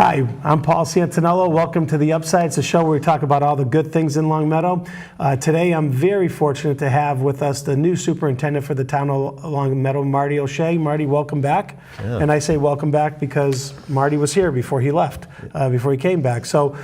Hi, I'm Paul Santinello. Welcome to the Upside. It's a show where we talk about all the good things in Long Meadow. Today, I'm very fortunate to have with us the new superintendent for the town of Long Meadow, Marty O'Shea. Marty, welcome back. Yeah. And I say welcome back because Marty was here before he left, before he came back. So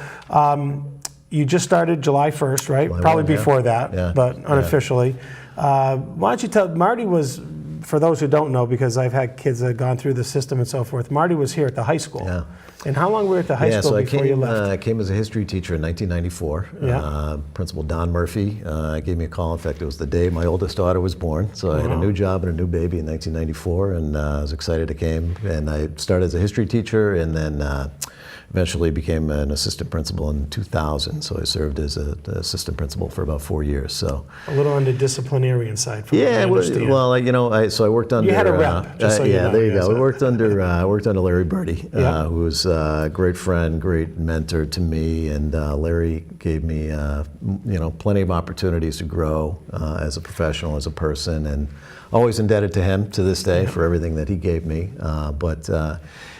you just started July 1st, right? Probably before that, but unofficially. Why don't you tell, Marty was, for those who don't know, because I've had kids that have gone through the system and so forth, Marty was here at the high school. Yeah. And how long were you at the high school before you left? I came as a history teacher in 1994. Yeah. Principal Don Murphy gave me a call. In fact, it was the day my oldest daughter was born. So I had a new job and a new baby in 1994, and I was excited I came. And I started as a history teacher, and then eventually became an assistant principal in 2000. So I served as an assistant principal for about 4 years. So a little on the disciplinarian side. From yeah, well, you know, so I worked under. You had a rep. Just so you know, there you go. We worked under Larry Birdie, Yeah. who was a great friend, great mentor to me, and Larry gave me, plenty of opportunities to grow as a professional, as a person, and always indebted to him to this day for everything that he gave me. But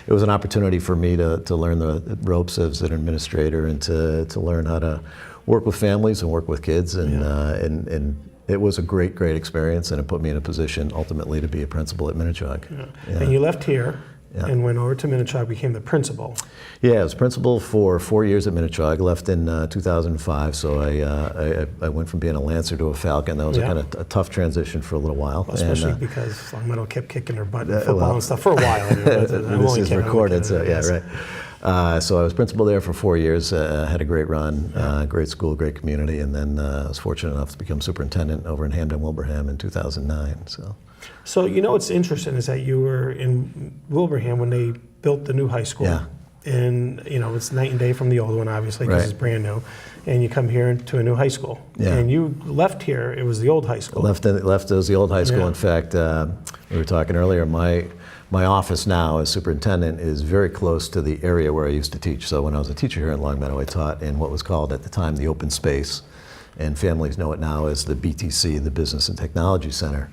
it was an opportunity for me to learn the ropes as an administrator and to learn how to work with families and work with kids, and it was a great experience, and it put me in a position ultimately to be a principal at Minnechaug. Yeah. Yeah. And you left here and went over to Minnechaug, became the principal. Yeah, I was principal for 4 years at Minnechaug. Left in 2005, so I went from being a Lancer to a Falcon. That was a kind of a tough transion for a little while. Well, especially because Long Meadow kept kicking their butt in football and stuff for a while. This is recorded, so yeah, right. So I was principal there for 4 years, had a great run, great school, great community, and then I was fortunate enough to become superintendent over in Hamden-Wilbraham in 2009. So you know what's interesting is that you were in Wilbraham when they built the new high school. Yeah. And you know, it's night and day from the old one, obviously, because it's brand new. And you come here to a new high school. Yeah. And you left here, it was the old high school. Left as the old high school. In fact, we were talking earlier, my office now as superintendent is very close to the area where I used to teach. So when I was a teacher here in Long Meadow, I taught in what was called at the time the open space, and families know it now as the BTC, the Business and Technology Center.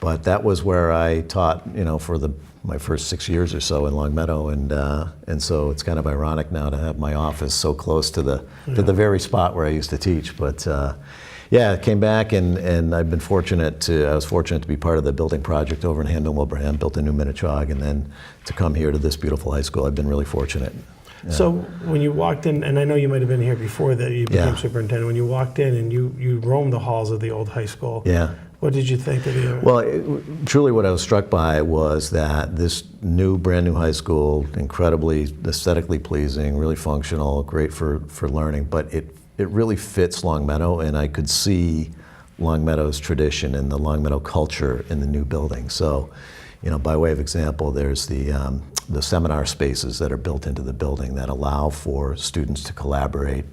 But that was where I taught, for my first 6 years or so in Long Meadow, and so it's kind of ironic now to have my office so close to the very spot where I used to teach. But I came back, and I was fortunate to be part of the building project over in Hamden-Wilbraham, built a new Minnechaug, and then to come here to this beautiful high school. I've been really fortunate. Yeah. So when you walked in, and I know you might have been here before that you became superintendent, when you walked in and you roamed the halls of the old high school, what did you think of the? Well, truly what I was struck by was that this brand new high school, incredibly aesthetically pleasing, really functional, great for learning, but it really fits Long Meadow, and I could see Long Meadow's tradition and the Long Meadow culture in the new building. So, by way of example, there's the seminar spaces that are built into the building that allow for students to collaborate.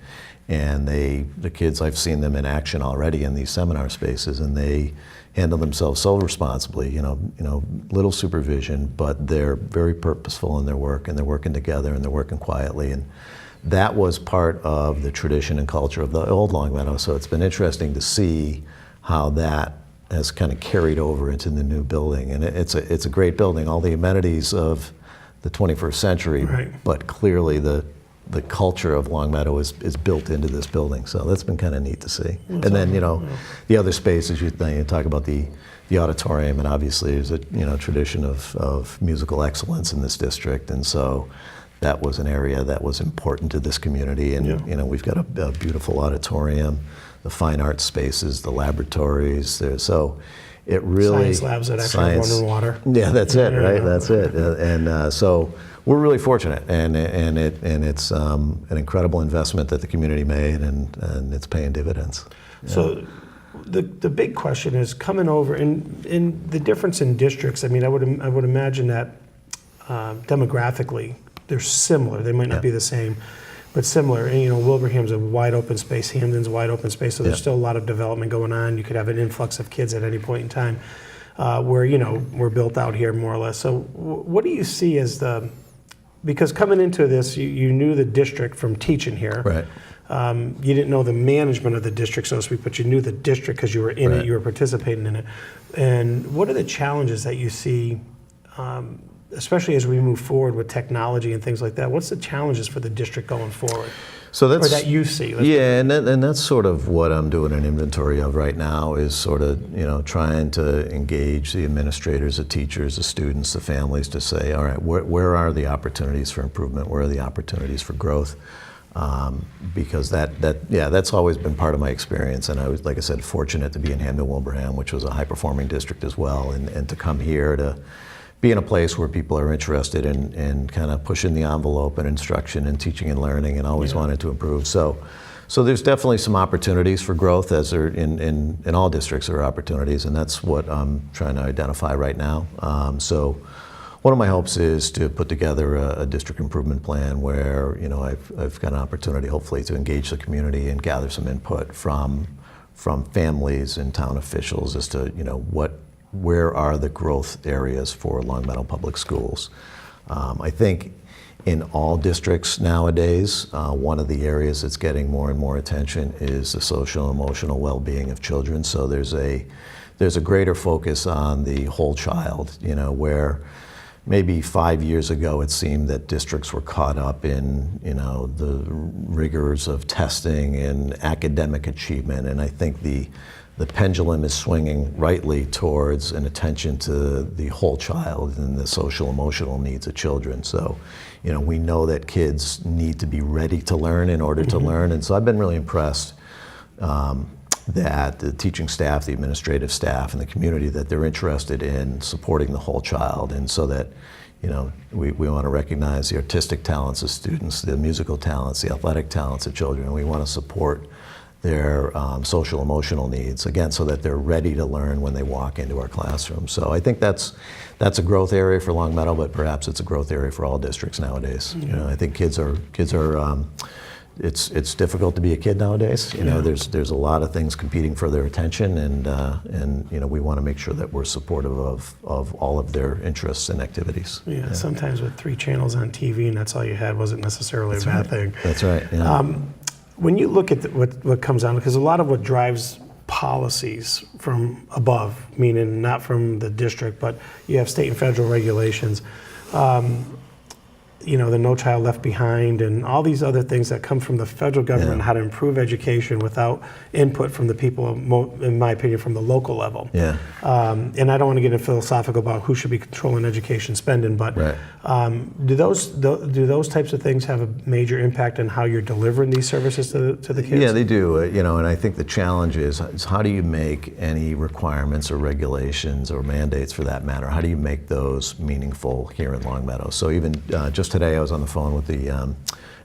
And the kids, I've seen them in action already in these seminar spaces, and they handle themselves so responsibly, little supervision, but they're very purposeful in their work, and they're working together, and they're working quietly. And that was part of the tradition and culture of the old Long Meadow. So it's been interesting to see how that has kind of carried over into the new building. And it's a great building, all the amenities of the 21st century, but clearly the culture of Long Meadow is built into this building, so that's been kind of neat to see. And then, the other spaces, you talk about the auditorium, and obviously there's a tradition of musical excellence in this district, and so that was an area that was important to this community. And we've got a beautiful auditorium, the fine arts spaces, the laboratories. So it really science labs that actually run in water. Yeah, that's it, right? That's it, and so. We're really fortunate, and it's an incredible investment that the community made, and it's paying dividends. So, the big question is coming over in the difference in districts. I mean, I would imagine that demographically they're similar. They might not be the same, but similar. And Wilbraham's a wide open space, Hamden's a wide open space, so there's still a lot of development going on. You could have an influx of kids at any point in time, where we're built out here more or less. So, what do you see as because coming into this, you knew the district from teaching here. Right. You didn't know the management of the district, so to speak, but you knew the district because you were in it, you were participating in it. And what are the challenges that you see especially as we move forward with technology and things like that, what's the challenges for the district going forward? So that's, or that you see? Yeah, and that's sort of what I'm doing an inventory of right now, is sort of, trying to engage the administrators, the teachers, the students, the families to say, all right, where are the opportunities for improvement? Where are the opportunities for growth? Because that's always been part of my experience, and I was, like I said, fortunate to be in Hampton-Wilbraham, which was a high-performing district as well, and to come here to be in a place where people are interested in kind of pushing the envelope and instruction and teaching and learning, and always wanted to improve. So there's definitely some opportunities for growth, as there in all districts there are opportunities, and that's what I'm trying to identify right now. So one of my hopes is to put together a district improvement plan where I've got an opportunity, hopefully, to engage the community and gather some input from families and town officials as to where are the growth areas for Longmeadow Public Schools. I think in all districts nowadays, one of the areas that's getting more and more attention is the social and emotional well-being of children. So there's a greater focus on the whole child, where maybe 5 years ago it seemed that districts were caught up in the rigors of testing and academic achievement, and I think the pendulum is swinging rightly towards an attention to the whole child and the social emotional needs of children. So, we know that kids need to be ready to learn in order to learn, and so I've been really impressed that the teaching staff, the administrative staff, and the community, that they're interested in supporting the whole child, and so that we want to recognize the artistic talents of students, the musical talents, the athletic talents of children, and we want to support their social emotional needs, again, so that they're ready to learn when they walk into our classroom. So I think that's a growth area for Longmeadow, but perhaps it's a growth area for all districts nowadays. I think kids are it's difficult to be a kid nowadays. There's a lot of things competing for their attention, and we want to make sure that we're supportive of all of their interests and activities. Sometimes with 3 channels on TV and that's all you had wasn't necessarily a bad thing. That's right. When you look at what comes down, because a lot of what drives policies from above, meaning not from the district, but you have state and federal regulations, the No Child Left Behind and all these other things that come from the federal government, how to improve education without input from the people, in my opinion, from the local level. And I don't want to get into philosophical about who should be controlling education spending, but do those types of things have a major impact on how you're delivering these services to the kids? Yeah, they do. And I think the challenge is how do you make any requirements or regulations or mandates, for that matter, how do you make those meaningful here in Longmeadow? So even just today I was on the phone with the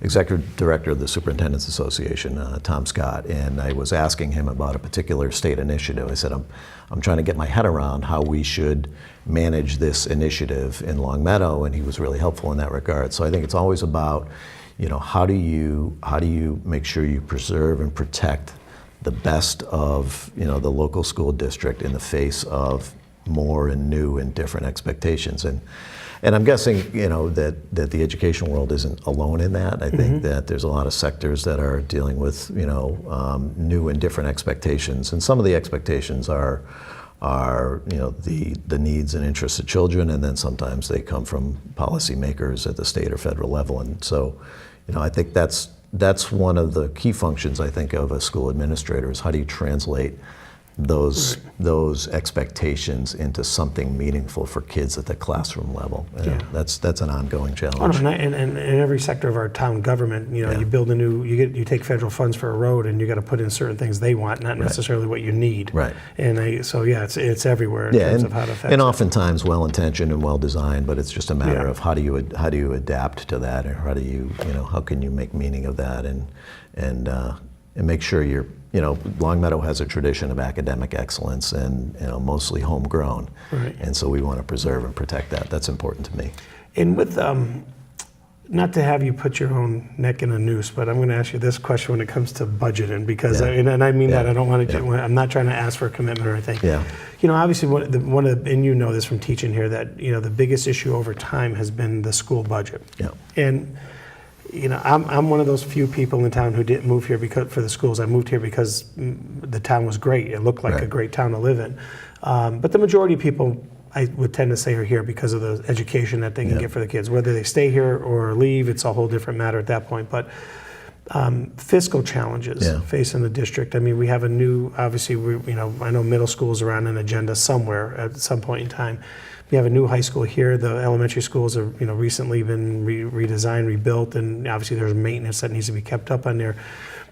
executive director of the Superintendent's Association, Tom Scott, and I was asking him about a particular state initiative. I said, I'm trying to get my head around how we should manage this initiative in Longmeadow, and he was really helpful in that regard. So I think it's always about, how do you make sure you preserve and protect the best of, the local school district in the face of more and new and different expectations. And I'm guessing, that the education world isn't alone in that. I think that there's a lot of sectors that are dealing with, new and different expectations. And some of the expectations are the needs and interests of children, and then sometimes they come from policymakers at the state or federal level. And so, I think that's one of the key functions, I think, of a school administrator, is how do you translate those expectations into something meaningful for kids at the classroom level. That's an ongoing challenge. And in every sector of our town government, you build you take federal funds for a road, and you got to put in certain things they want, not necessarily what you need. Right. And it's everywhere in terms of how to affect. And oftentimes well-intentioned and well-designed, but it's just a matter of how do you adapt to that, or how do you how can you make meaning of that, and make sure you're. Longmeadow has a tradition of academic excellence and mostly homegrown, and so we want to preserve and protect that. That's important to me. And with not to have you put your own neck in a noose, but I'm going to ask you this question when it comes to budgeting, because and I mean that I don't want to. I'm not trying to ask for a commitment or anything. Obviously one of the, and this from teaching here, that the biggest issue over time has been the school budget. And I'm one of those few people in town who didn't move here for the schools. I moved here because the town was great. It looked like a great town to live in. But the majority of people I would tend to say are here because of the education that they can get for the kids. Whether they stay here or leave, it's a whole different matter at that point. But fiscal challenges facing the district. I mean, we have a new, obviously, I know middle schools are on an agenda somewhere at some point in time. We have a new high school here. The elementary schools have, recently been redesigned, rebuilt, and obviously there's maintenance that needs to be kept up on there.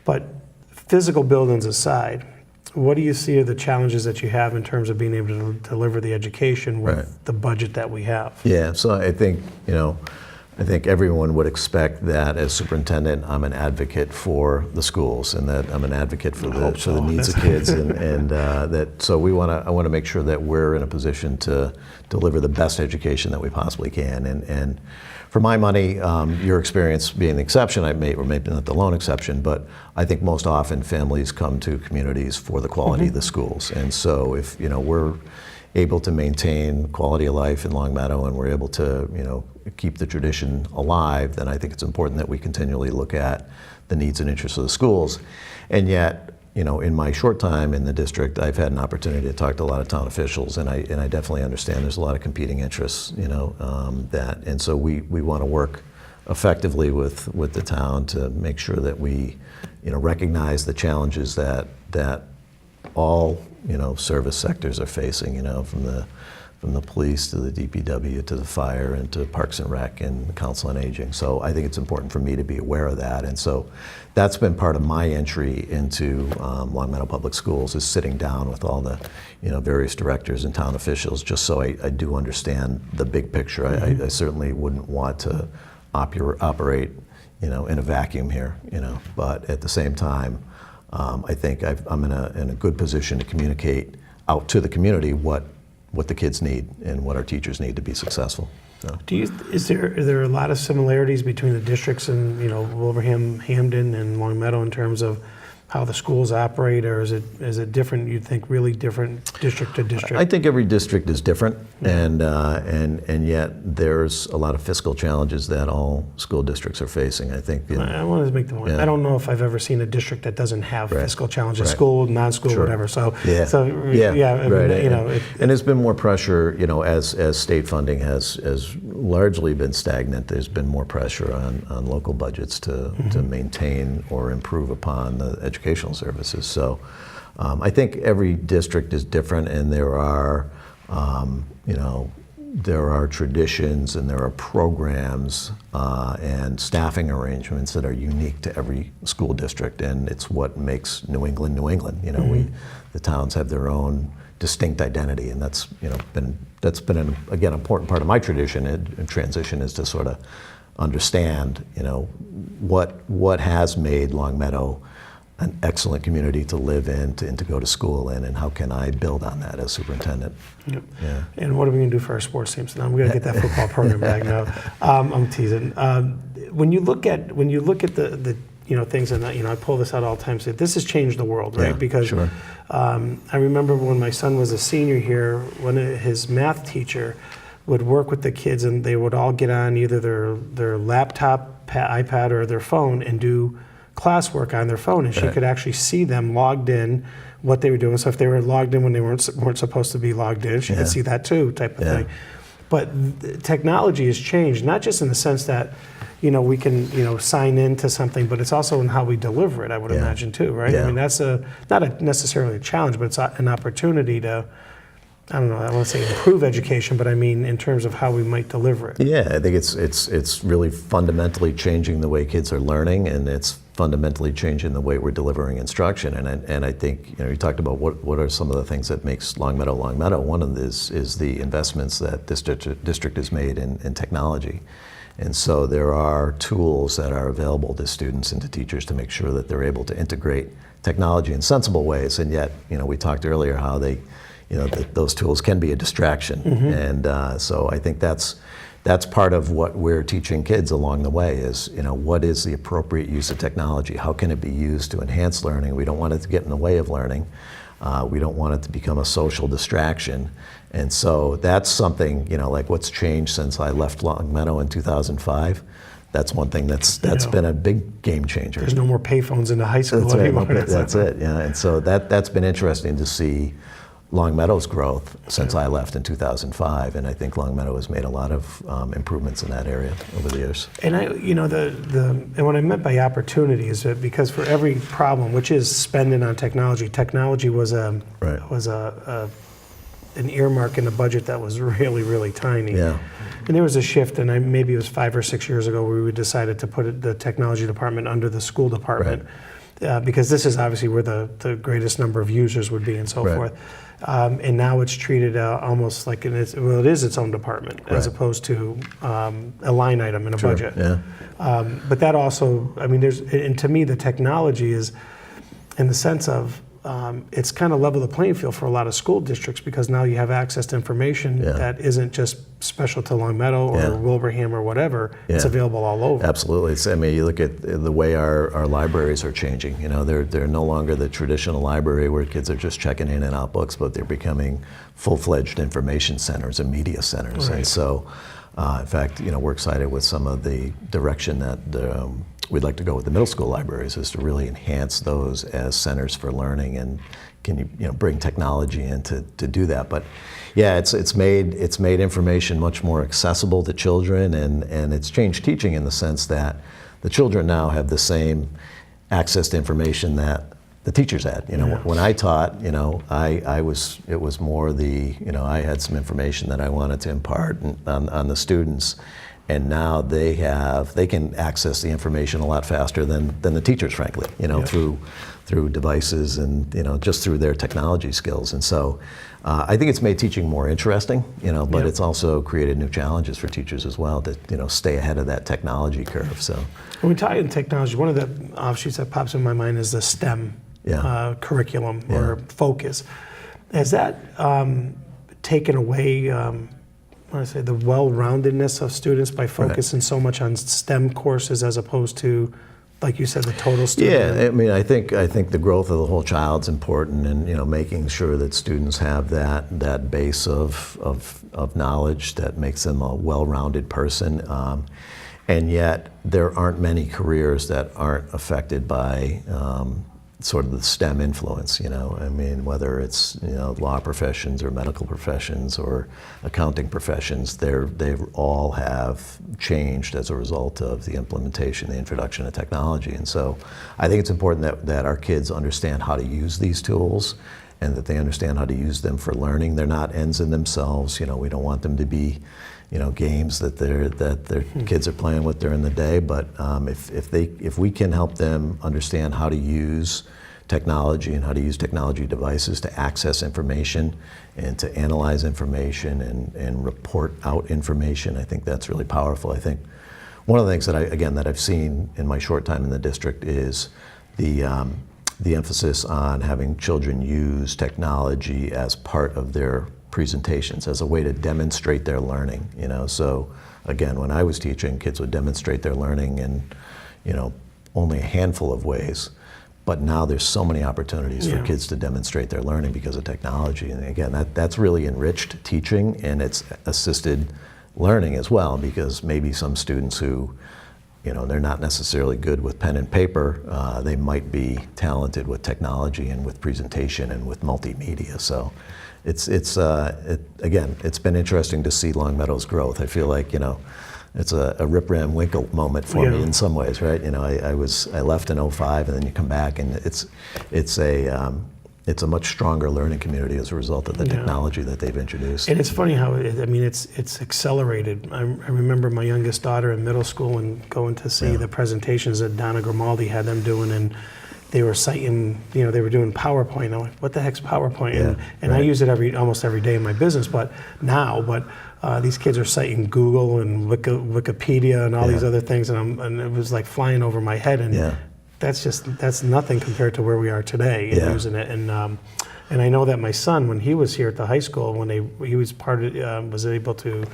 But physical buildings aside, what do you see are the challenges that you have in terms of being able to deliver the education with the budget that we have? Yeah, so I think, I think everyone would expect that as superintendent, I'm an advocate for the schools and that I'm an advocate for the needs of kids, and that so I want to make sure that we're in a position to deliver the best education that we possibly can. And for my money, your experience being the exception, or maybe not the lone exception, but I think most often families come to communities for the quality of the schools, and so if we're able to maintain quality of life in Long Meadow and we're able to keep the tradition alive, then I think it's important that we continually look at the needs and interests of the schools. And yet, in my short time in the district, I've had an opportunity to talk to a lot of town officials, and I definitely understand there's a lot of competing interests, and so we want to work effectively with the town to make sure that we, recognize the challenges that all service sectors are facing, from the police to the DPW to the fire and to Parks and Rec and Council on Aging. So I think it's important for me to be aware of that, and so that's been part of my entry into Long Meadow Public Schools, is sitting down with all the various directors and town officials, just so I do understand the big picture. I certainly wouldn't want to operate in a vacuum here, but at the same time, I think I'm in a good position to communicate out to the community what the kids need and what our teachers need to be successful. So. Are there a lot of similarities between the districts in Wilbraham, Hamden, and Long Meadow in terms of how the schools operate, or is it different? You'd think really different district to district. I think every district is different, and yet there's a lot of fiscal challenges that all school districts are facing. I think. I wanted to make the point. I don't know if I've ever seen a district that doesn't have fiscal challenges, school, non-school, whatever. So and there's been more pressure. As state funding has largely been stagnant, there's been more pressure on local budgets to maintain or improve upon the educational services. So I think every district is different, and there are traditions and there are programs and staffing arrangements that are unique to every school district, and it's what makes New England New England. The towns have their own distinct identity, and that's been an important part of my tradition and transition, is to sort of understand what has made Long Meadow an excellent community to live in and to go to school in, and how can I build on that as superintendent. Yep. Yeah. And what are we going to do for our sports teams? Now we're going to get that football program back now. I'm teasing. When you look at the things, and I pull this out all the time, say this has changed the world, right? Because I remember when my son was a senior here, when his math teacher would work with the kids, and they would all get on either their laptop, iPad, or their phone and do classwork on their phone, and she could actually see them logged in, what they were doing. So if they were logged in when they weren't supposed to be logged in, she could see that too, type of thing. But technology has changed, not just in the sense that we can sign into something, but it's also in how we deliver it, I would imagine too, right? I mean, that's not necessarily a challenge, but it's an opportunity to, I don't know, I want to say improve education, but I mean in terms of how we might deliver it. Yeah, I think it's really fundamentally changing the way kids are learning, and it's fundamentally changing the way we're delivering instruction. And I think you talked about what are some of the things that makes Long Meadow Long Meadow. One of this is the investments that this district has made in technology. And so there are tools that are available to students and to teachers to make sure that they're able to integrate technology in sensible ways. And yet, we talked earlier how those tools can be a distraction. And so I think that's part of what we're teaching kids along the way is, what is the appropriate use of technology? How can it be used to enhance learning? We don't want it to get in the way of learning. We don't want it to become a social distraction. And so that's something, like what's changed since I left Long Meadow in 2005. That's one thing that's been a big game changer. There's no more payphones in the high school anymore. That's it, yeah. And so that's been interesting to see, Long Meadow's growth since I left in 2005, and I think Long Meadow has made a lot of improvements in that area over the years. And and what I meant by opportunity is that because for every problem, which is spending on technology, technology was an earmark in the budget that was really, really tiny. Yeah. And there was a shift, and maybe it was 5 or 6 years ago, where we decided to put the technology department under the school department, because this is obviously where the greatest number of users would be and so forth. And now it's treated almost like it is its own department, as opposed to a line item in a budget. Yeah. But that also, I mean, and to me, the technology is, in the sense of, it's kind of level the playing field for a lot of school districts, because now you have access to information that isn't just special to Long Meadow or Wilbraham or whatever. It's available all over. Absolutely. I mean, you look at the way our libraries are changing. You know, they're no longer the traditional library where kids are just checking in and out books, but they're becoming full-fledged information centers and media centers. Right. And so, in fact, you know, we're excited with some of the direction that we'd like to go with the middle school libraries, is to really enhance those as centers for learning, and can you bring technology in to do that. But yeah, it's made information much more accessible to children, and it's changed teaching in the sense that the children now have the same access to information that the teachers had. You know, when I taught, you know, it was more I had some information that I wanted to impart on the students. And now they can access the information a lot faster than the teachers, frankly, you know, through devices and, you know, just through their technology skills. And so I think it's made teaching more interesting, you know, but it's also created new challenges for teachers as well to, you know, stay ahead of that technology curve. So when we talk in technology, one of the offshoots that pops in my mind is the STEM curriculum or focus. Has that taken away the well-roundedness of students by focusing so much on STEM courses as opposed to, like you said, the total student? Yeah, I mean, I think the growth of the whole child's important, and, you know, making sure that students have that base of knowledge that makes them a well-rounded person. And yet there aren't many careers that aren't affected by sort of the STEM influence, you know. I mean, whether it's, you know, law professions or medical professions or accounting professions, they all have changed as a result of the implementation, the introduction of technology. And so I think it's important that our kids understand how to use these tools, and that they understand how to use them for learning. They're not ends in themselves. You know, we don't want them to be, you know, games that their kids are playing with during the day. But if we can help them understand how to use technology and how to use technology devices to access information and to analyze information and report out information, I think that's really powerful. I think one of the things that I've seen in my short time in the district is the emphasis on having children use technology as part of their presentations, as a way to demonstrate their learning, you know. So again, when I was teaching, kids would demonstrate their learning in, you know, only a handful of ways. But now there's so many opportunities for kids to demonstrate their learning because of technology. And again, that's really enriched teaching, and it's assisted learning as well, because maybe some students who, you know, they're not necessarily good with pen and paper, they might be talented with technology and with presentation and with multimedia. So it's been interesting to see Long Meadow's growth. I feel like, you know, it's a Rip Van Winkle moment for me in some ways, right? You know, I left in '05, and then you come back, and it's a much stronger learning community as a result of the technology that they've introduced. And it's funny how it's accelerated. I remember my youngest daughter in middle school and going to see the presentations that Donna Grimaldi had them doing, and they were citing, you know, they were doing PowerPoint. I'm like, what the heck's PowerPoint? And I use it almost every day in my business, but these kids are citing Google and Wikipedia and all these other things, and it was like flying over my head. And that's nothing compared to where we are today in using it. And I know that my son, when he was here at the high school, when he was was able to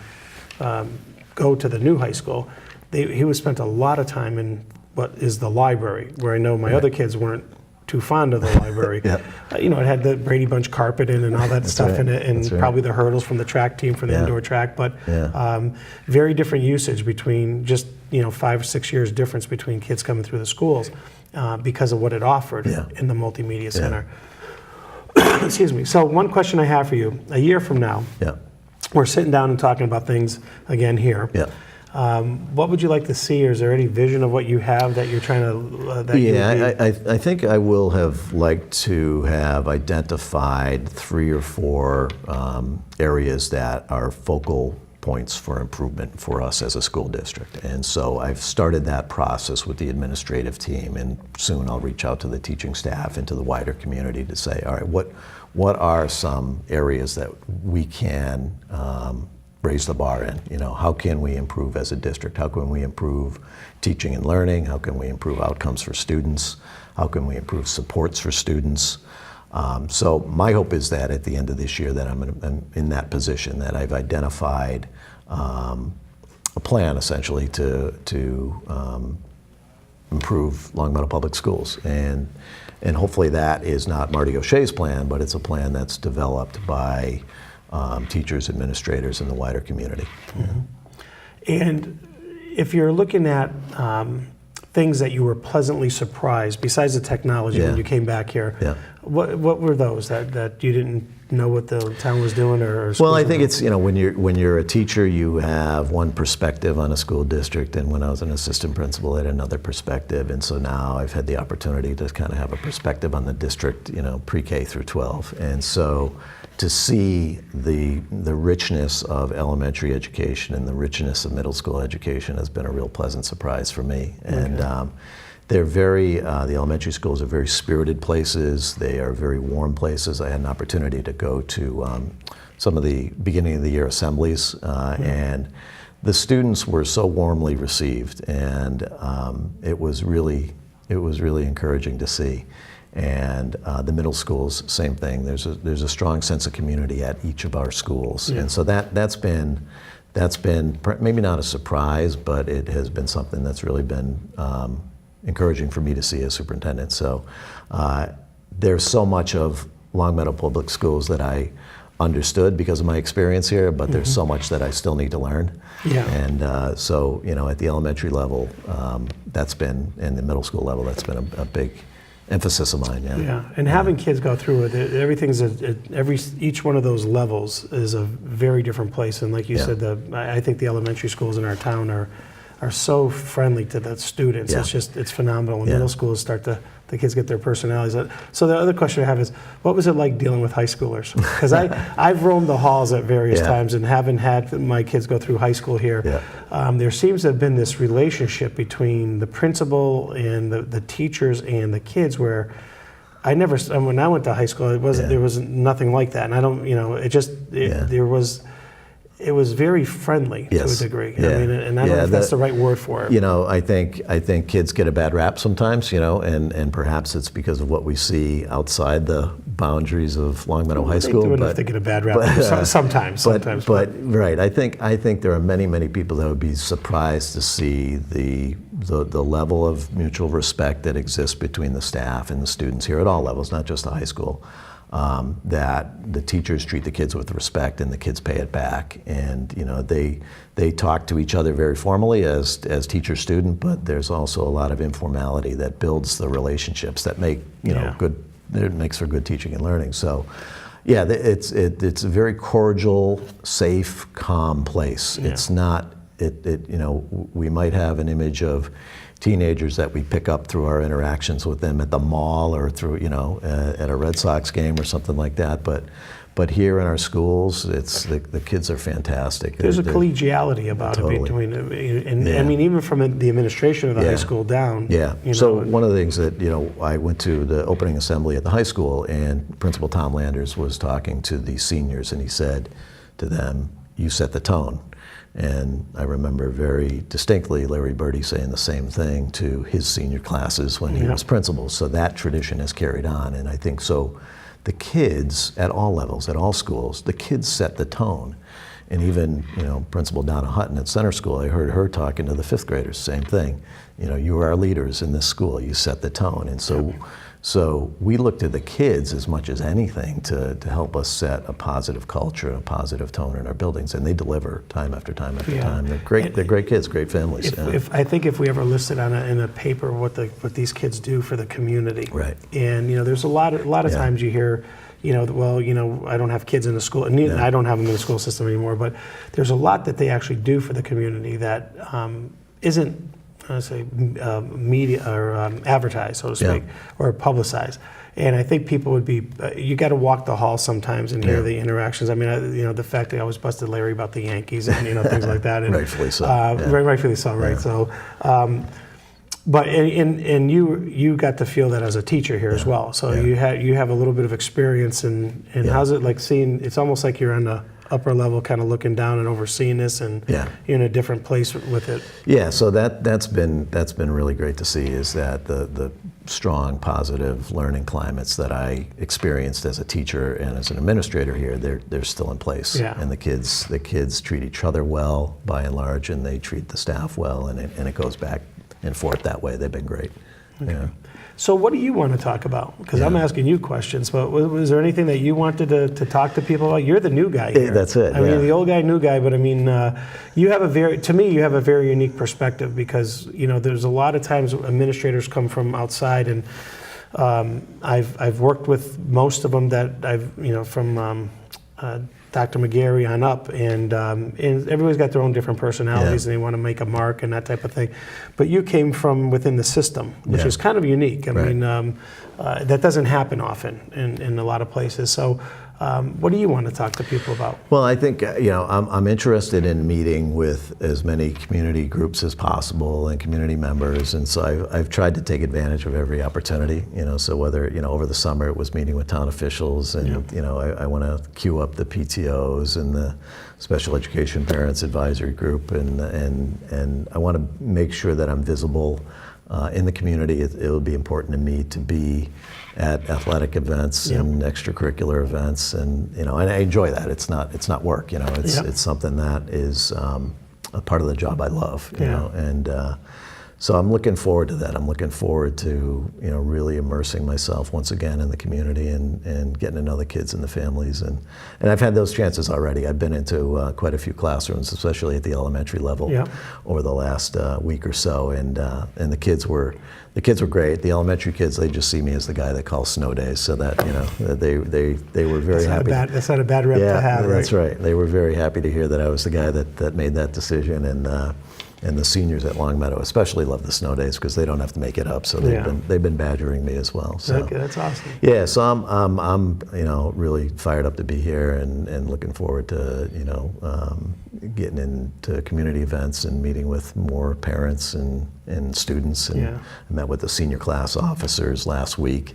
go to the new high school, he was spent a lot of time in what is the library, where I know my other kids weren't too fond of the library. You know, it had the Brady Bunch carpet in and all that stuff in it, and probably the hurdles from the track team for the indoor track, but very different usage between just, you know, 5 or 6 years difference between kids coming through the schools because of what it offered in the multimedia center. Excuse me. So one question I have for you, a year from now, Yeah. we're sitting down and talking about things again here. Yeah. What would you like to see, or is there any vision of what you have that you're trying to, I think I will have liked to have identified 3 or 4 areas that are focal points for improvement for us as a school district. And so I've started that process with the administrative team, and soon I'll reach out to the teaching staff and to the wider community to say, all right, what are some areas that we can raise the bar in? You know, how can we improve as a district? How can we improve teaching and learning? How can we improve outcomes for students? How can we improve supports for students? So my hope is that at the end of this year that I'm in that position, that I've identified a plan essentially to improve Long Meadow Public Schools. And hopefully that is not Marty O'Shea's plan, but it's a plan that's developed by teachers, administrators, and the wider community. Mm-hmm. And if you're looking at things that you were pleasantly surprised, besides the technology when you came back here, what were those that you didn't know what the town was doing? Well, I think it's, when you're a teacher, you have one perspective on a school district, and when I was an assistant principal, I had another perspective, and so now I've had the opportunity to kind of have a perspective on the district, pre-K through 12, and so to see the richness of elementary education and the richness of middle school education has been a real pleasant surprise for me. And they're the elementary schools are very spirited places. They are very warm places. I had an opportunity to go to some of the beginning of the year assemblies, and the students were so warmly received, and it was really encouraging to see. And the middle schools, same thing. There's a strong sense of community at each of our schools, and so that's been maybe not a surprise, but it has been something that's really been encouraging for me to see as superintendent. So there's so much of Long Meadow Public Schools that I understood because of my experience here, but there's so much that I still need to learn. Yeah. And so at the elementary level, that's been, and the middle school level, that's been a big emphasis of mine. Yeah, and having kids go through it, everything's each one of those levels is a very different place. And like you said, I think the elementary schools in our town are so friendly to the students. It's phenomenal. And middle schools the kids get their personalities. So the other question I have is, what was it like dealing with high schoolers? Because I've roamed the halls at various times, and having had my kids go through high school here, there seems to have been this relationship between the principal and the teachers and the kids where when I went to high school, there was nothing like that. And I don't, it was very friendly to a degree. I mean, and I don't know if that's the right word for it. I think kids get a bad rap sometimes, and perhaps it's because of what we see outside the boundaries of Long Meadow High School. They do enough to get a bad rap sometimes. But right, I think there are many people that would be surprised to see the level of mutual respect that exists between the staff and the students here at all levels, not just the high school. That the teachers treat the kids with respect and the kids pay it back, and they talk to each other very formally as teacher-student, but there's also a lot of informality that builds the relationships that make it makes for good teaching and learning. So it's a very cordial, safe, calm place. It's not we might have an image of teenagers that we pick up through our interactions with them at the mall or through, at a Red Sox game or something like that. But here in our schools, the kids are fantastic. There's a collegiality about it between, I mean, even from the administration of the high school down. So one of the things that, I went to the opening assembly at the high school, and Principal Tom Landers was talking to the seniors, and he said to them, "You set the tone." And I remember very distinctly Larry Birdie saying the same thing to his senior classes when he was principal. So that tradition has carried on, and I think so. The kids at all levels, at all schools, the kids set the tone. And even, Principal Donna Hutton at Center School, I heard her talking to the 5th graders, same thing. You are our leaders in this school, you set the tone. And so we look to the kids as much as anything to help us set a positive culture and a positive tone in our buildings, and they deliver time after time after time. They're great. They're great kids, great families. If we ever listed in a paper what these kids do for the community, right? And there's a lot of times you hear, well, I don't have kids in the school, and I don't have them in the school system anymore, but there's a lot that they actually do for the community that isn't, media or advertised, so to speak, or publicized. And I think people would be, you got to walk the hall sometimes and hear the interactions. I mean, the fact that I always busted Larry about the Yankees and, things like that. And, rightfully so. Rightfully so, right? Yeah. So, but and you got to feel that as a teacher here as well. So you have a little bit of experience, and how's it like seeing? It's almost like you're on the upper level, kind of looking down and overseeing this, and you're in a different place with it. Yeah. So that's been really great to see, is that the strong, positive learning climates that I experienced as a teacher and as an administrator here, they're still in place. Yeah. And the kids treat each other well by and large, and they treat the staff well, and it goes back and forth that way. They've been great. Okay. Yeah. So what do you want to talk about? Because I'm asking you questions, but was there anything that you wanted to talk to people about? You're the new guy here. That's it. I mean, the old guy, new guy, but I mean, you have a very unique perspective, because, there's a lot of times administrators come from outside, and I've worked with most of them that from Dr. McGarry on up, and everybody's got their own different personalities, and they want to make a mark and that type of thing. But you came from within the system, which is kind of unique. I mean, that doesn't happen often in a lot of places. So what do you want to talk to people about? Well, I think, I'm interested in meeting with as many community groups as possible and community members, and so I've tried to take advantage of every opportunity, so whether, over the summer it was meeting with town officials, and, I want to queue up the PTOs and the Special Education Parents Advisory Group, and I want to make sure that I'm visible in the community. It'll be important to me to be at athletic events and extracurricular events, and and I enjoy that. It's not work, it's something that is a part of the job I love, and so I'm looking forward to that. I'm looking forward to really immersing myself once again in the community and getting to know the kids and the families, and I've had those chances already. I've been into quite a few classrooms, especially at the elementary level, over the last week or so, and the kids were great. The elementary kids, they just see me as the guy that calls snow days, so that they were very happy. That's not a bad rep to have, right? That's right. They were very happy to hear that I was the guy that made that decision, and the seniors at Longmeadow especially love the snow days because they don't have to make it up. So they've been badgering me as well. So okay, that's awesome. Yeah, so I'm really fired up to be here and looking forward to getting into community events and meeting with more parents and students. And I met with the senior class officers last week.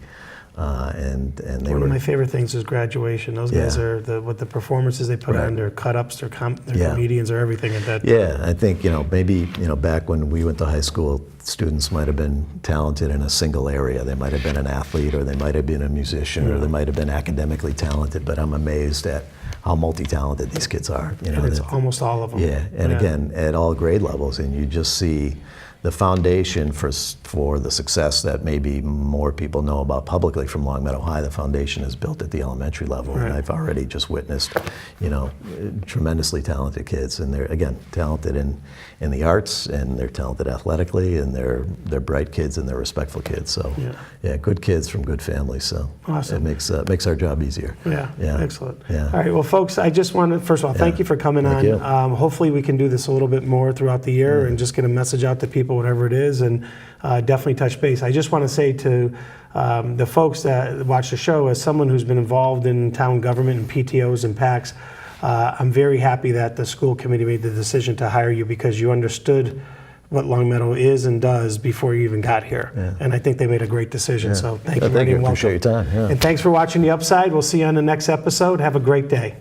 And they one of my favorite things is graduation. Those guys are the performances they put on, their cut-ups, their comedians, or everything at that. Yeah, I think maybe back when we went to high school, students might have been talented in a single area. They might have been an athlete, or they might have been a musician, or they might have been academically talented. But I'm amazed at how multi-talented these kids are. And it's almost all of them. Yeah, and again, at all grade levels, and you just see the foundation for the success that maybe more people know about publicly from Longmeadow High. The foundation is built at the elementary level, and I've already just witnessed, tremendously talented kids, and they're again talented in the arts, and they're talented athletically, and they're bright kids, and they're respectful kids. So good kids from good families. So awesome. It makes our job easier. Yeah, excellent. Yeah. All right, well, folks, I just want to first of all thank you for coming on. Hopefully, we can do this a little bit more throughout the year and just get a message out to people, whatever it is, and definitely touch base. I just want to say to the folks that watch the show, as someone who's been involved in town government and PTOs and PACs, I'm very happy that the school committee made the decision to hire you, because you understood what Longmeadow is and does before you even got here. And I think they made a great decision. So thank you, Marty, and welcome. Appreciate your time. And thanks for watching The Upside. We'll see you on the next episode. Have a great day.